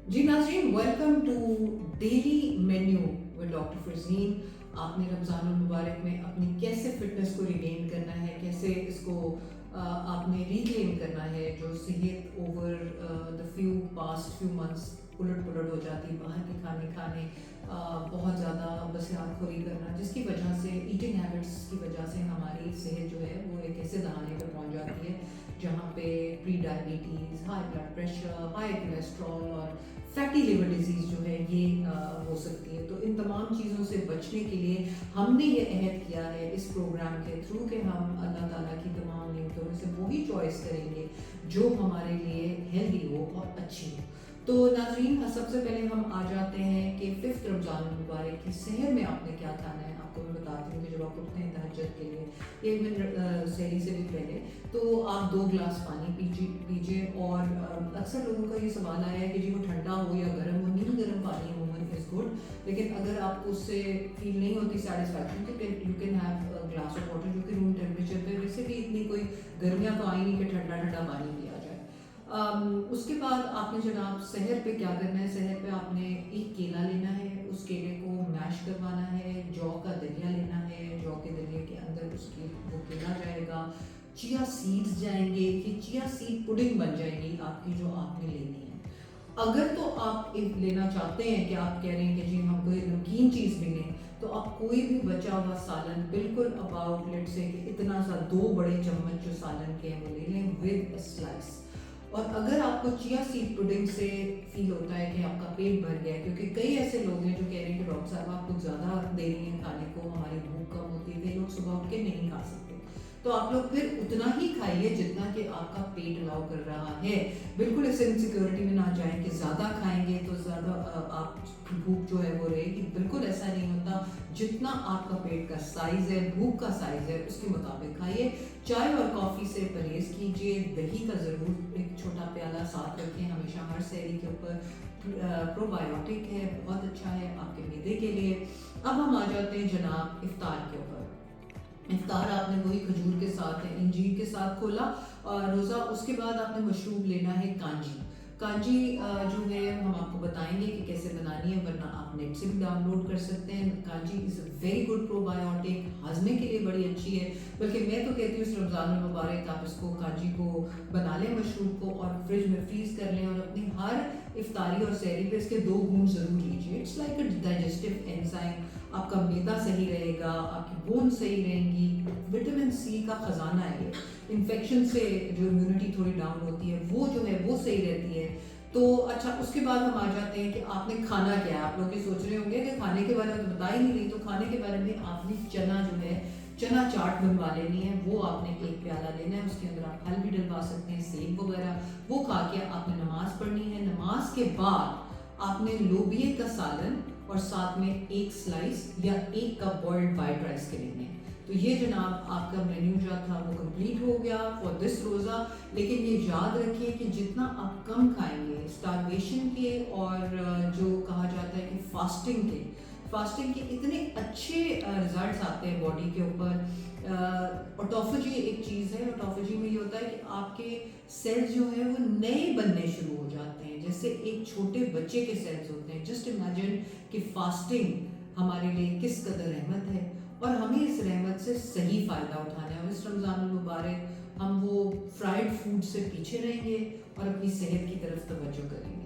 जी नाज़रीन, welcome to daily menu with doctor Farzeen. आपने रमज़ान मुबारक में अपनी कैसे फ़िटनेस को रिगेन करना है, कैसे इसको आपने रिक्लेम करना है। जो सेहत over the past few months उलट पुलट हो जाती, बाहर के खाने खाने, बहुत ज़्यादा बसियातखोरी करना, जिसकी वजह से ईटिंग हैबिट्स की वजह से हमारी सेहत जो है वो एक ऐसे दहाने पर पहुंच जाती है जहाँ पे pre diabetes, high blood pressure, high cholesterol और फैटी लिवर डिजीज़ जो है ये हो सकती है। तो इन तमाम चीज़ों से बचने के लिए हमने ये अहद किया है इस प्रोग्राम के थ्रू कि हम अल्लाह ताला की तमाम नेमतों में से वही चॉइस करेंगे जो हमारे लिए हेल्दी हो और अच्छी हो। तो नाज़रीन, सबसे पहले हम आ जाते हैं कि 5th रमज़ान मुबारक की सहर में आपने क्या खाना है। आपको मैं बताती हूँ कि जब आप उठते हैं तहज्जुद के लिए 1 मिनट सहरी से भी पहले तो आप 2 गिलास पानी पीजिए। और अक्सर लोगों का ये सवाल आया है कि जी वो ठंडा हो या गर्म हो। नील गर्म पानी अमूमन इज़ गुड, लेकिन अगर आपको उससे फील नहीं होती सेटिस्फैक्शन तो you can have a glass of water जो कि रूम टेम्परेचर पे। वैसे भी इतनी कोई गर्मियाँ तो आई नहीं कि ठंडा ठंडा पानी पिया जाए। उसके बाद आपने जनाब सहर पे क्या करना है। सहर पे आपने एक केला लेना है, उस केले को मैश करवाना है, जौ का दलिया लेना है, जौ के दलिए के अंदर उसकी वो केला जाएगा, चिया सीड्स जाएंगे, ये चिया सीड पुडिंग बन जाएगी आपकी जो आपने लेनी है। अगर तो आप लेना चाहते हैं कि आप कह रहे हैं कि जी हम कोई नमकीन चीज़ भी लें, तो आप कोई भी बचा हुआ सालन बिल्कुल अबाउट लेट से कि इतना सा 2 बड़े चम्मच जो सालन के हैं वो ले लें विद स्लाइस। और अगर आपको चिया सीड पुडिंग से फील होता है कि आपका पेट भर गया है, क्योंकि कई ऐसे लोग हैं जो कह रहे हैं कि डॉक्टर साहब आप कुछ ज़्यादा दे रही हैं खाने को, हमारी भूख कम होती है, कई लोग सुबह उठ के नहीं खा सकते, तो आप लोग फिर उतना ही खाइए जितना कि आपका पेट अलाउ कर रहा है। बिल्कुल इस इनसिक्योरिटी में ना जाएं कि ज़्यादा खाएंगे तो ज़्यादा आप भूख जो है वो रहेगी। बिल्कुल ऐसा नहीं होता। जितना आपका पेट का साइज़ है, भूख का साइज़ है, उसके मुताबिक खाइए। चाय और कॉफ़ी से परहेज़ कीजिए। दही का ज़रूर एक छोटा प्याला साथ रखें हमेशा हर सहरी के ऊपर। प्रोबायोटिक है, बहुत अच्छा है आपके मैदे के लिए। अब हम आ जाते हैं जनाब इफ्तार के ऊपर। इफ्तार आपने वही खजूर के साथ है, इंजीर के साथ खोला और रोज़ा। उसके बाद आपने मशरूब लेना है कांजी। कांजी जो है हम आपको बताएंगे कि कैसे बनानी है, वरना आप नेट से भी डाउनलोड कर सकते हैं। Kanji is a very good probiotic, हाजमे के लिए बड़ी अच्छी है। बल्कि मैं तो कहती हूँ इस रमज़ान मुबारक आप इसको कांजी को बना लें, मशरूब को, और फ्रिज में फ्रीज़ कर लें और अपनी हर इफ्तारी और सहरी पे इसके 2 घूंट ज़रूर लीजिए। It's like a digestive enzyme. आपका मैदा सही रहेगा, आपकी बोन सही रहेंगी। विटामिन सी का ख़जाना है ये। इन्फेक्शन से जो इम्यूनिटी थोड़ी डाउन होती है वो जो है वो सही रहती है। तो अच्छा, उसके बाद हम आ जाते हैं कि आपने खाना क्या है। आप लोग ये सोच रहे होंगे कि खाने के बारे में तो बता ही नहीं रही। तो खाने के बारे में आपने चना जो है, चना चाट बनवा लेनी है। वो आपने एक प्याला लेना है, उसके अंदर आप फल भी डलवा सकते हैं, सेब वगैरह। वो खा के आपने नमाज पढ़नी है। नमाज के बाद आपने लोबिये का सालन और साथ में एक स्लाइस या 1 कप बॉइल्ड वाइट राइस के लेने हैं। तो ये जनाब आपका मेन्यू जो था वो कंप्लीट हो गया फॉर दिस रोज़ा। लेकिन ये याद रखिए कि जितना आप कम खाएंगे स्टारवेशन के, और जो कहा जाता है कि फास्टिंग के इतने अच्छे रिजल्ट्स आते हैं बॉडी के ऊपर। ऑटोफेजी एक चीज़ है। ऑटोफेजी में ये होता है कि आपके सेल्स जो है वो नए बनने शुरू हो जाते हैं, जैसे एक छोटे बच्चे के सेल्स होते हैं। जस्ट इमेजिन कि फास्टिंग हमारे लिए किस कदर रहमत है, और हमें इस रहमत से सही फ़ायदा उठाना है। और इस रमज़ान मुबारक हम वो फ्राइड फूड से पीछे रहेंगे और अपनी सेहत की तरफ तवज्जो करेंगे।